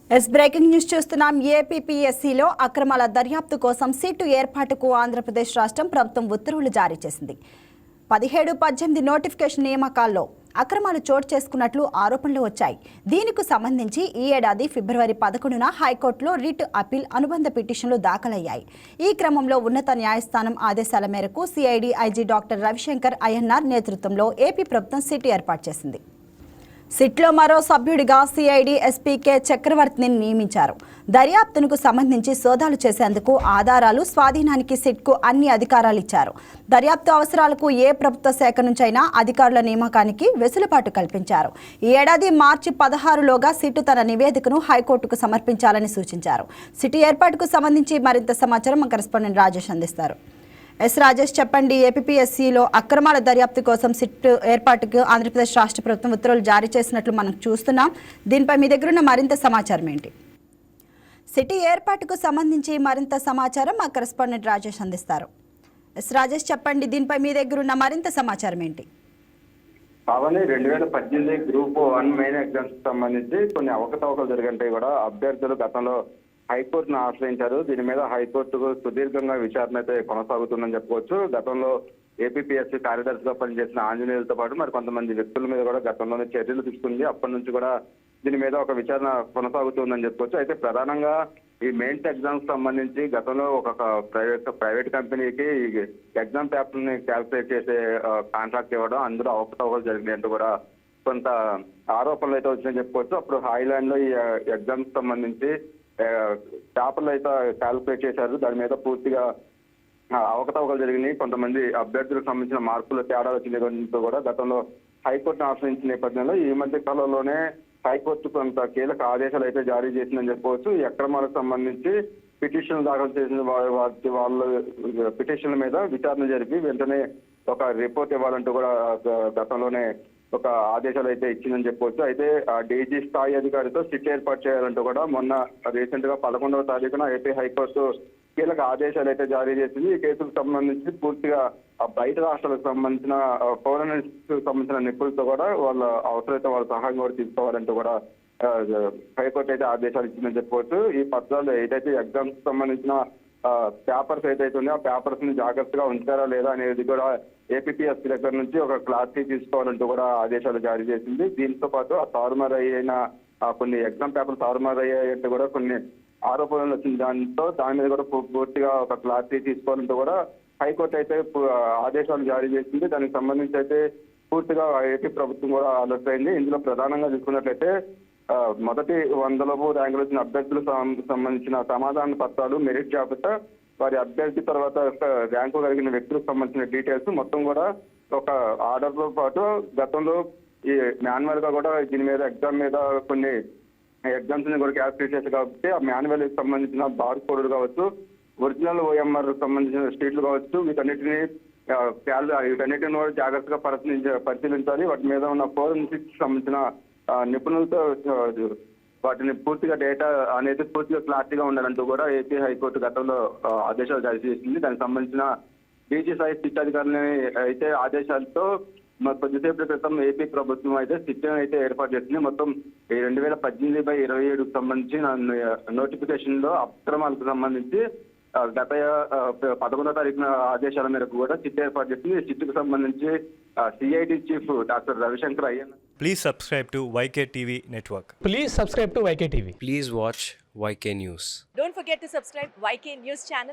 Breaking news చూస్తున్నాం. ఏపీపీఎస్సీలో అక్రమాల దర్యాప్తు కోసం సిట్టు ఏర్పాటుకు ఆంధ్రప్రదేశ్ రాష్ట్రం ప్రభుత్వం ఉత్తర్వులు జారీ చేసింది. 17-18 నోటిఫికేషన్ నియామకాల్లో అక్రమాలు చోటు చేసుకున్నట్లు ఆరోపణలు వచ్చాయి. దీనికి సంబంధించి ఈ ఏడాది ఫిబ్రవరి 11న హైకోర్టులో రిట్ అపీల్ అనుబంధ పిటిషన్లు దాఖలయ్యాయి. ఈ క్రమంలో ఉన్నత న్యాయస్థానం ఆదేశాల మేరకు CID IG doctor Ravishankar Ayyanar నేతృత్వంలో ఏపీ ప్రభుత్వం సిట్ ఏర్పాటు చేసింది. సిట్లో మరో సభ్యుడిగా సిఐడి ఎస్పీ కె చక్రవర్తిని నియమించారు. దర్యాప్తునకు సంబంధించి సోదాలు చేసేందుకు ఆధారాలు స్వాధీనానికి సిట్కు అన్ని అధికారాలు ఇచ్చారు. దర్యాప్తు అవసరాలకు ఏ ప్రభుత్వ శాఖ నుంచైనా అధికారుల నియామకానికి వెసులుబాటు కల్పించారు. ఈ ఏడాది మార్చి 16లోగా సిట్ తన నివేదికను హైకోర్టుకు సమర్పించాలని సూచించారు. సిట్ ఏర్పాటుకు సంబంధించి మరింత సమాచారం మా కరెస్పాండెంట్ రాజేష్ అందిస్తారు. రాజేష్, చెప్పండి. ఏపీఎస్సీలో అక్రమాల దర్యాప్తు కోసం సిట్ ఏర్పాటుకు ఆంధ్రప్రదేశ్ రాష్ట్ర ప్రభుత్వం ఉత్తర్వులు జారీ చేసినట్లు మనం చూస్తున్నాం. దీనిపై మీ దగ్గర ఉన్న మరింత సమాచారం ఏంటి? సిట్ ఏర్పాటుకు సంబంధించి మరింత సమాచారం మా కరెస్పాండెంట్ రాజేష్ అందిస్తారు. రాజేష్, చెప్పండి. దీనిపై మీ దగ్గర ఉన్న మరింత సమాచారం ఏంటి? 2018 గ్రూప్ 1 మెయిన్ ఎగ్జామ్స్ సంబంధించి కొన్ని అవకతవకలు జరిగినట్టు కూడా అభ్యర్థులు గతంలో హైకోర్టును ఆశ్రయించారు. దీని మీద హైకోర్టుకు సుదీర్ఘంగా విచారణ అయితే కొనసాగుతుందని చెప్పుకోవచ్చు. గతంలో ఏపీఎస్సీ కార్యదర్శిగా పనిచేసిన ఆంజనేయులతో పాటు మరి కొంతమంది వ్యక్తుల మీద కూడా గతంలోనే చర్యలు తీసుకుంది. అప్పటి నుంచి కూడా దీని మీద ఒక విచారణ కొనసాగుతుందని చెప్పుకోవచ్చు. అయితే ప్రధానంగా ఈ మెయిన్స్ ఎగ్జామ్స్ సంబంధించి గతంలో ఒక ప్రైవేట్ కంపెనీకి ఎగ్జామ్ పేపర్ ని క్యాల్కులేట్ చేసే కాంట్రాక్ట్ ఇవ్వడం, అందులో అవకతవకలు జరిగినట్టు కూడా కొంత ఆరోపణలు అయితే వచ్చినాయని చెప్పుకోవచ్చు. అప్పుడు హాయిలాండ్ లో ఈ ఎగ్జామ్స్ సంబంధించి పేపర్లు అయితే క్యాల్కులేట్ చేశారు. దాని మీద పూర్తిగా అవకతవకలు జరిగినాయి. కొంతమంది అభ్యర్థులకు సంబంధించిన మార్కులు తేడాలు వచ్చినందుకు కూడా గతంలో హైకోర్టును ఆశ్రయించిన నేపథ్యంలో ఈ మధ్య కాలంలోనే హైకోర్టు కొంత కీలక ఆదేశాలు అయితే జారీ చేసిందని చెప్పుకోవచ్చు. ఈ అక్రమాలకు సంబంధించి పిటిషన్లు దాఖలు చేసిన వాళ్ళ పిటిషన్ల మీద విచారణ జరిపి వెంటనే ఒక రిపోర్ట్ ఇవ్వాలంటూ కూడా గతంలోనే ఒక ఆదేశాలు అయితే ఇచ్చిందని చెప్పుకోవచ్చు. అయితే డీజీ స్థాయి అధికారితో సిట్ ఏర్పాటు చేయాలంటూ కూడా మొన్న రీసెంట్ గా 11వ తారీఖున ఏపీ హైకోర్టు కీలక ఆదేశాలు అయితే జారీ చేసింది. ఈ కేసుకు సంబంధించి పూర్తిగా బయట రాష్ట్రాలకు సంబంధించిన ఫోరెన్సిక్ సంబంధించిన నిపుణులతో కూడా వాళ్ళ అవసరమైతే వాళ్ళ సహాయం కూడా తీసుకోవాలంటూ కూడా హైకోర్టు అయితే ఆదేశాలు ఇచ్చిందని చెప్పుకోవచ్చు. ఈ పత్రాలు ఏదైతే ఎగ్జామ్స్ సంబంధించిన పేపర్స్ ఏదైతే ఉన్నాయో ఆ పేపర్స్ ని జాగ్రత్తగా ఉంచారా లేదా అనేది కూడా ఏపీఎస్సీ దగ్గర నుంచి ఒక క్లారిటీ తీసుకోవాలంటూ కూడా ఆదేశాలు జారీ చేసింది. దీంతో పాటు ఆ తారుమారు అయిన కొన్ని ఎగ్జామ్ పేపర్లు తారుమారు అయ్యాయంటే కూడా కొన్ని ఆరోపణలు వచ్చింది. దాని మీద కూడా పూర్తిగా ఒక క్లారిటీ తీసుకోవాలంటూ కూడా హైకోర్టు అయితే ఆదేశాలు జారీ చేసింది. దానికి సంబంధించి అయితే పూర్తిగా ఏపీ ప్రభుత్వం కూడా అలర్ట్ అయింది. ఇందులో ప్రధానంగా చూసుకున్నట్లయితే మొదటి 100 ర్యాంకులు వచ్చిన అభ్యర్థులకు సంబంధించిన సమాధాన పత్రాలు, మెరిట్ జాబితా, వారి అభ్యర్థి తర్వాత ర్యాంకు కలిగిన వ్యక్తులకు సంబంధించిన డీటెయిల్స్ మొత్తం కూడా ఒక ఆర్డర్ తో పాటు గతంలో ఈ మాన్యువల్ గా కూడా దీని మీద ఎగ్జామ్ మీద కొన్ని ఎగ్జామ్స్ ని కూడా క్యాల్కులేట్ చేశారు. కాబట్టి ఆ మాన్యువల్ కి సంబంధించిన బార్ కోడ్ కావచ్చు, ఒరిజినల్ ఓఎంఆర్ సంబంధించిన స్ట్రీట్లు కావచ్చు, వీటన్నిటిని కూడా జాగ్రత్తగా పరిశీలించాలి. వాటి మీద ఉన్న ఫోరెన్సిక్ సంబంధించిన నిపుణులతో వాటిని పూర్తిగా డేటా అనేది పూర్తిగా క్లారిటీగా ఉండాలంటూ కూడా ఏపీ హైకోర్టు గతంలో ఆదేశాలు జారీ చేసింది. దానికి సంబంధించిన డీజీ స్థాయి సిట్ అధికారులని అయితే ఆదేశాలతో కొద్దిసేపటి క్రితం ఏపీ ప్రభుత్వం అయితే సిట్ అయితే ఏర్పాటు చేసింది. మొత్తం 2018/27 సంబంధించిన నోటిఫికేషన్ లో అక్రమాలకు సంబంధించి గత 11వ తారీఖున ఆదేశాల మేరకు కూడా సిట్ ఏర్పాటు చేసింది. సిట్ కు సంబంధించి CID chief doctor Ravishankar Ayyannar. Please subscribe to YK TV Network. Please subscribe to YK TV. Please watch YK News. Don't forget to subscribe YK News channel.